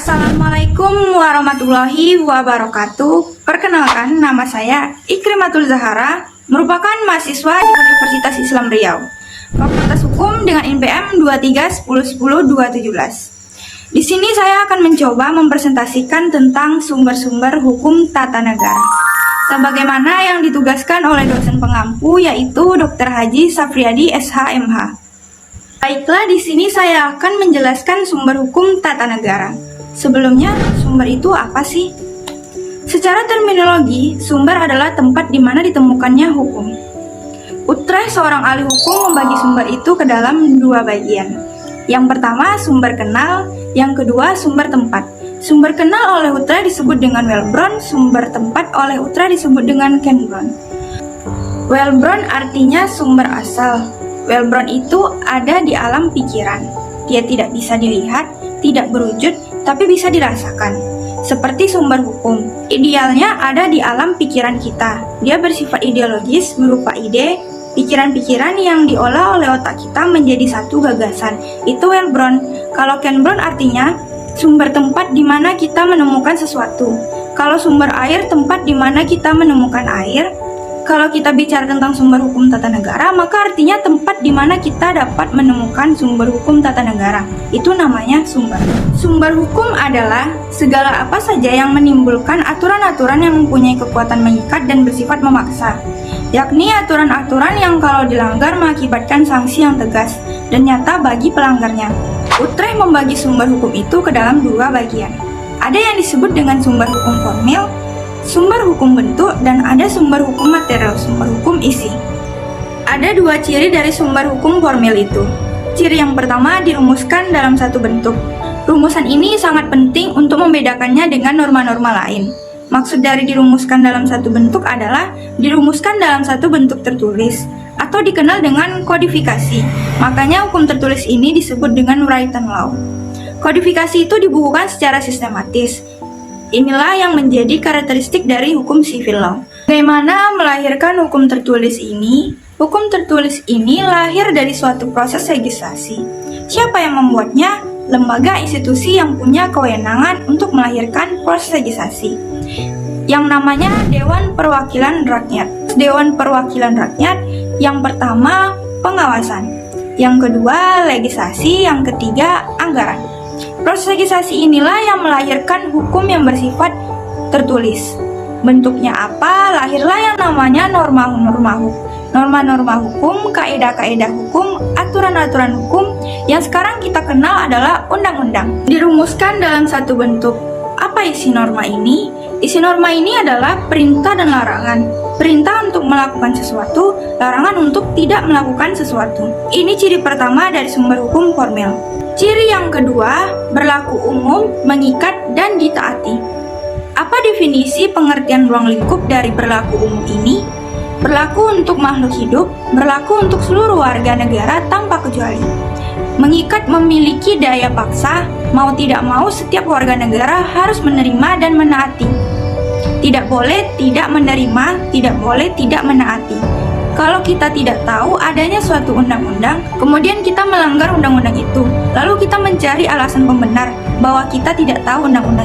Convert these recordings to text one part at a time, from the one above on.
Assalamualaikum warahmatullahi wabarakatuh. Perkenalkan, nama saya Ikrimatul Zahara, merupakan mahasiswa di Universitas Islam Riau, Fakultas Hukum dengan NPM 231010-217. Di sini saya akan mencoba mempresentasikan tentang sumber-sumber hukum tata negara, sebagaimana yang ditugaskan oleh dosen pengampu, yaitu Dr. Haji Safriadi SH.MH. Baiklah, di sini saya akan menjelaskan sumber hukum tata negara. Sebelumnya, sumber itu apa sih? Secara terminologi, sumber adalah tempat di mana ditemukannya hukum. Utrecht, seorang ahli hukum, membagi sumber itu ke dalam dua bagian. Yang pertama, sumber kenal. Yang kedua, sumber tempat. Sumber kenal oleh Utrecht disebut dengan Welbron, sumber tempat oleh Utrecht disebut dengan Kenbron. Welbron artinya sumber asal. Welbron itu ada di alam pikiran. Dia tidak bisa dilihat, tidak berwujud, tapi bisa dirasakan. Seperti sumber hukum, idealnya ada di alam pikiran kita. Dia bersifat ideologis, berupa ide, pikiran-pikiran yang diolah oleh otak kita menjadi satu gagasan. Itu Welbron. Kalau Kenbron artinya sumber tempat di mana kita menemukan sesuatu. Kalau sumber air, tempat di mana kita menemukan air. Kalau kita bicara tentang sumber hukum tata negara, maka artinya tempat di mana kita dapat menemukan sumber hukum tata negara. Itu namanya sumber. Sumber hukum adalah segala apa saja yang menimbulkan aturan-aturan yang mempunyai kekuatan mengikat dan bersifat memaksa, yakni aturan-aturan yang kalau dilanggar mengakibatkan sanksi yang tegas dan nyata bagi pelanggarnya. Utrecht membagi sumber hukum itu ke dalam dua bagian. Ada yang disebut dengan sumber hukum formil, sumber hukum bentuk, dan ada sumber hukum material, sumber hukum isi. Ada dua ciri dari sumber hukum formil itu. Ciri yang pertama dirumuskan dalam satu bentuk. Rumusan ini sangat penting untuk membedakannya dengan norma-norma lain. Maksud dari dirumuskan dalam satu bentuk adalah dirumuskan dalam satu bentuk tertulis, atau dikenal dengan kodifikasi. Makanya hukum tertulis ini disebut dengan written law. Kodifikasi itu dibukukan secara sistematis. Inilah yang menjadi karakteristik dari hukum civil law. Bagaimana melahirkan hukum tertulis ini? Hukum tertulis ini lahir dari suatu proses legislasi. Siapa yang membuatnya? Lembaga institusi yang punya kewenangan untuk melahirkan proses legislasi, yang namanya Dewan Perwakilan Rakyat. Dewan Perwakilan Rakyat, yang pertama pengawasan, yang kedua legislasi, yang ketiga anggaran. Proses legislasi inilah yang melahirkan hukum yang bersifat tertulis. Bentuknya apa? Lahirlah yang namanya norma-norma hukum, kaedah-kaedah hukum, aturan-aturan hukum yang sekarang kita kenal adalah undang-undang. Dirumuskan dalam satu bentuk. Apa isi norma ini? Isi norma ini adalah perintah dan larangan. Perintah untuk melakukan sesuatu, larangan untuk tidak melakukan sesuatu. Ini ciri pertama dari sumber hukum formil. Ciri yang kedua, berlaku umum, mengikat, dan ditaati. Apa definisi pengertian ruang lingkup dari berlaku umum ini? Berlaku untuk makhluk hidup, berlaku untuk seluruh warga negara tanpa kecuali. Mengikat memiliki daya paksa, mau tidak mau setiap warga negara harus menerima dan menaati. Tidak boleh tidak menerima, tidak boleh tidak menaati. Kalau kita tidak tahu adanya suatu undang-undang, kemudian kita melanggar undang-undang itu, lalu kita mencari alasan pembenar bahwa kita tidak tahu undang-undang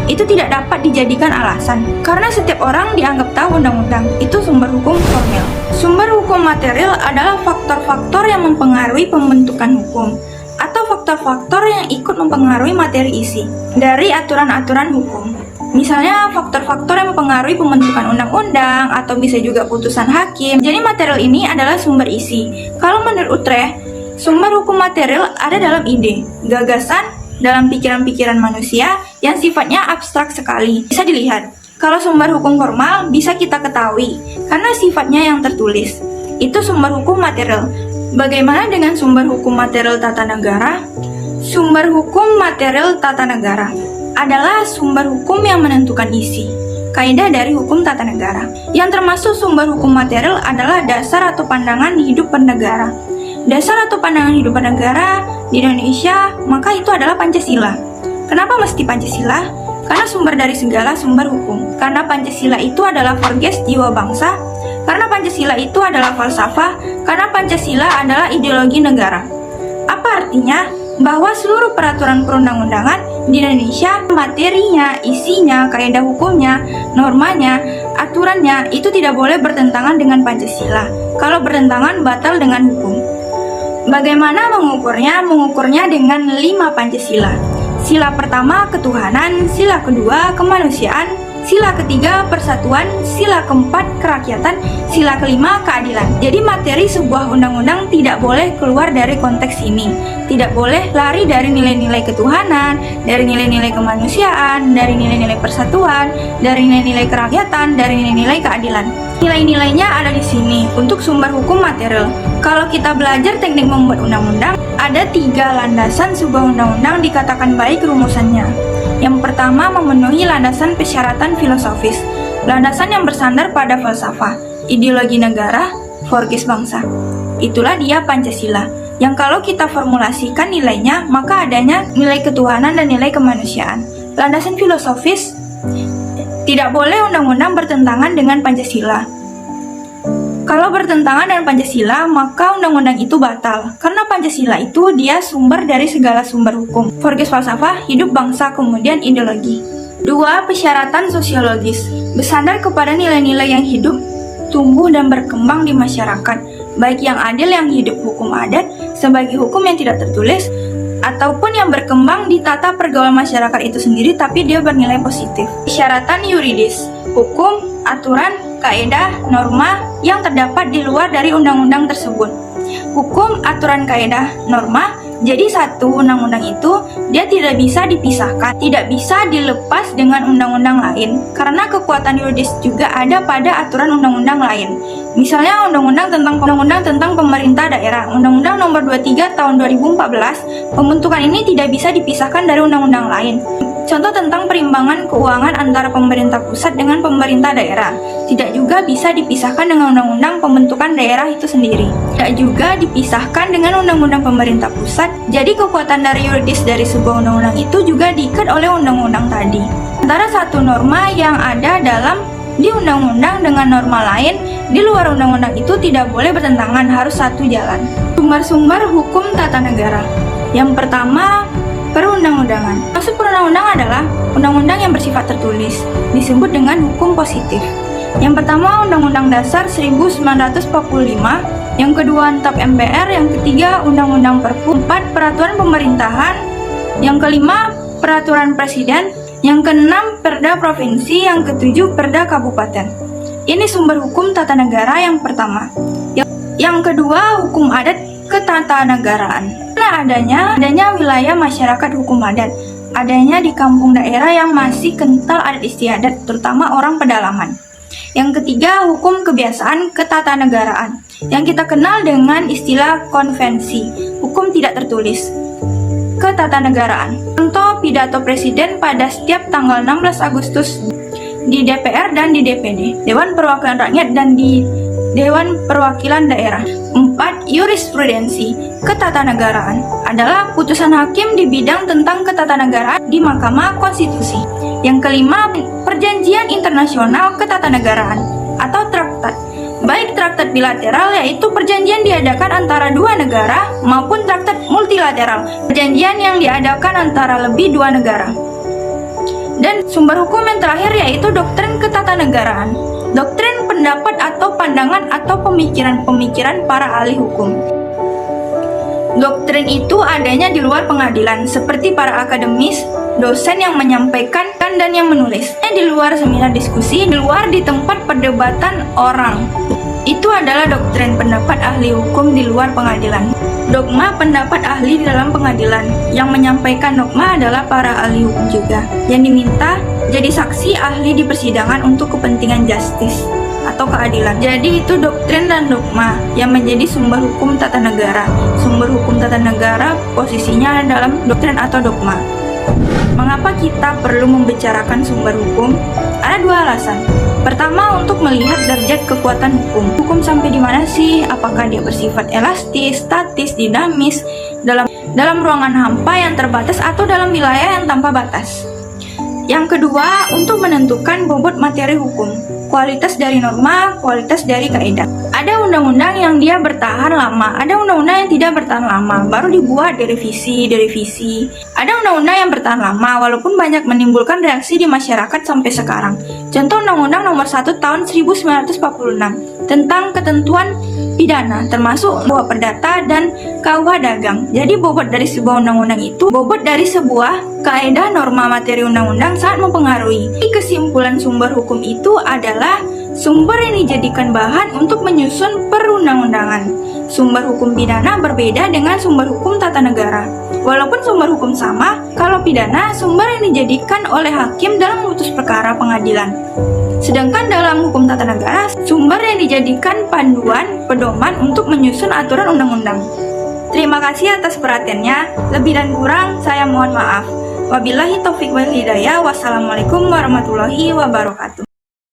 itu tidak dapat dijadikan alasan, karena setiap orang dianggap tahu undang-undang. Itu sumber hukum formil. Sumber hukum material adalah faktor-faktor yang mempengaruhi pembentukan hukum, atau faktor-faktor yang ikut mempengaruhi materi isi dari aturan-aturan hukum. Misalnya faktor-faktor yang mempengaruhi pembentukan undang-undang atau bisa juga putusan hakim. Jadi material ini adalah sumber isi. Kalau menurut Utrecht, sumber hukum material ada dalam ide, gagasan, dalam pikiran-pikiran manusia yang sifatnya abstrak sekali. Bisa dilihat, kalau sumber hukum formal bisa kita ketahui karena sifatnya yang tertulis. Itu sumber hukum material. Bagaimana dengan sumber hukum material tata negara? Sumber hukum material tata negara adalah sumber hukum yang menentukan isi, kaidah dari hukum tata negara. Yang termasuk sumber hukum material adalah dasar atau pandangan hidup bernegara. Dasar atau pandangan hidup bernegara di Indonesia, maka itu adalah Pancasila. Kenapa mesti Pancasila? Karena sumber dari segala sumber hukum. Karena Pancasila itu adalah forges jiwa bangsa. Karena Pancasila itu adalah falsafah. Karena Pancasila adalah ideologi negara. Apa artinya? Bahwa seluruh peraturan perundang-undangan Di Indonesia, materinya, isinya, kaidah hukumnya, normanya, aturannya itu tidak boleh bertentangan dengan Pancasila. Kalau bertentangan, batal dengan hukum. Bagaimana mengukurnya? Mengukurnya dengan 5 Pancasila. Sila pertama, ketuhanan. Sila kedua, kemanusiaan. Sila ketiga, persatuan. Sila keempat, kerakyatan. Sila kelima, keadilan. Jadi materi sebuah undang-undang tidak boleh keluar dari konteks ini. Tidak boleh lari dari nilai-nilai ketuhanan, dari nilai-nilai kemanusiaan, dari nilai-nilai persatuan, dari nilai-nilai kerakyatan, dari nilai-nilai keadilan. Nilai-nilainya ada di sini untuk sumber hukum material. Kalau kita belajar teknik membuat undang-undang, ada 3 landasan sebuah undang-undang dikatakan baik rumusannya. Yang pertama, memenuhi landasan persyaratan filosofis, landasan yang bersandar pada falsafah, ideologi negara, forkis bangsa. Itulah dia Pancasila, yang kalau kita formulasikan nilainya, maka adanya nilai ketuhanan dan nilai kemanusiaan. Landasan filosofis, tidak boleh undang-undang bertentangan dengan Pancasila. Kalau bertentangan dengan Pancasila, maka undang-undang itu batal. Karena Pancasila itu dia sumber dari segala sumber hukum. Forkis falsafah, hidup bangsa, kemudian ideologi. 2. Persyaratan sosiologis. Bersandar kepada nilai-nilai yang hidup, tumbuh dan berkembang di masyarakat, baik yang adil yang hidup hukum adat, sebagai hukum yang tidak tertulis, ataupun yang berkembang di tata pergaulan masyarakat itu sendiri tapi dia bernilai positif. Persyaratan yuridis, hukum, aturan, kaidah, norma yang terdapat di luar dari undang-undang tersebut. Hukum, aturan, kaidah, norma, jadi satu undang-undang itu dia tidak bisa dipisahkan, tidak bisa dilepas dengan undang-undang lain, karena kekuatan yuridis juga ada pada aturan undang-undang lain. Misalnya undang-undang tentang pemerintah daerah, Undang-Undang Nomor 23 Tahun 2014, pembentukan ini tidak bisa dipisahkan dari undang-undang lain. Contoh tentang perimbangan keuangan antara pemerintah pusat dengan pemerintah daerah, tidak juga bisa dipisahkan dengan undang-undang pembentukan daerah itu sendiri. Tidak juga dipisahkan dengan undang-undang pemerintah pusat, jadi kekuatan dari yuridis dari sebuah undang-undang itu juga diikat oleh undang-undang tadi. Antara satu norma yang ada di undang-undang dengan norma lain di luar undang-undang itu tidak boleh bertentangan, harus satu jalan. Sumber-sumber hukum tata negara. Yang pertama, perundang-undangan. Maksud perundang-undangan adalah undang-undang yang bersifat tertulis, disebut dengan hukum positif. Yang pertama, Undang-Undang Dasar 1945, yang kedua Antap MPR, yang ketiga Undang-Undang Perpu, 4 Peraturan Pemerintahan, yang kelima Peraturan Presiden, yang keenam Perda Provinsi, yang ketujuh Perda Kabupaten. Ini sumber hukum tata negara yang pertama. Yang kedua, hukum adat ketatanegaraan. Karena adanya wilayah masyarakat hukum adat, adanya di kampung daerah yang masih kental adat istiadat, terutama orang pedalaman. Yang ketiga, hukum kebiasaan ketatanegaraan, yang kita kenal dengan istilah konvensi, hukum tidak tertulis ketatanegaraan. Contoh pidato presiden pada setiap tanggal 16 Agustus di DPR dan di DPD, Dewan Perwakilan Rakyat, dan di Dewan Perwakilan Daerah. 4. Jurisprudensi ketatanegaraan adalah putusan hakim di bidang tentang ketatanegaraan di Mahkamah Konstitusi. Yang kelima, perjanjian internasional ketatanegaraan atau traktat. Baik traktat bilateral, yaitu perjanjian diadakan antara dua negara, maupun traktat multilateral, perjanjian yang diadakan antara lebih dua negara. Dan sumber hukum yang terakhir yaitu doktrin ketatanegaraan. Doktrin pendapat atau pandangan atau pemikiran-pemikiran para ahli hukum. Doktrin itu adanya di luar pengadilan, seperti para akademis, dosen yang menyampaikan dan yang menulis. Di luar seminar diskusi, di luar di tempat perdebatan orang. Itu adalah doktrin pendapat ahli hukum di luar pengadilan. Dogma pendapat ahli di dalam pengadilan. Yang menyampaikan dogma adalah para ahli hukum juga, yang diminta jadi saksi ahli di persidangan untuk kepentingan justice atau keadilan. Jadi itu doktrin dan dogma yang menjadi sumber hukum tata negara. Sumber hukum tata negara posisinya dalam doktrin atau dogma. Mengapa kita perlu membicarakan sumber hukum? Ada dua alasan. Pertama, untuk melihat derajat kekuatan hukum. Hukum sampai di mana sih? Apakah dia bersifat elastis, statis, dinamis, dalam ruangan hampa yang terbatas atau dalam wilayah yang tanpa batas? Yang kedua, untuk menentukan bobot materi hukum, kualitas dari norma, kualitas dari kaidah. Ada undang-undang yang dia bertahan lama, ada undang-undang yang tidak bertahan lama, baru dibuat direvisi. Ada undang-undang yang bertahan lama, walaupun banyak menimbulkan reaksi di masyarakat sampai sekarang. Contoh Undang-Undang Nomor 1 Tahun 1946 tentang ketentuan pidana, termasuk bahwa perdata dan KUH dagang. Jadi bobot dari sebuah undang-undang itu, bobot dari sebuah kaidah norma materi undang-undang sangat mempengaruhi. Kesimpulan sumber hukum itu adalah sumber yang dijadikan bahan untuk menyusun perundang-undangan. Sumber hukum pidana berbeda dengan sumber hukum tata negara. Walaupun sumber hukum sama, kalau pidana sumber yang dijadikan oleh hakim dalam memutus perkara pengadilan. Sedangkan dalam hukum tata negara, sumber yang dijadikan panduan, pedoman untuk menyusun aturan undang-undang. Terima kasih atas perhatiannya. Lebih dan kurang, saya mohon maaf. Wabillahi taufiq wal hidayah. Wassalamualaikum warahmatullahi wabarakatuh.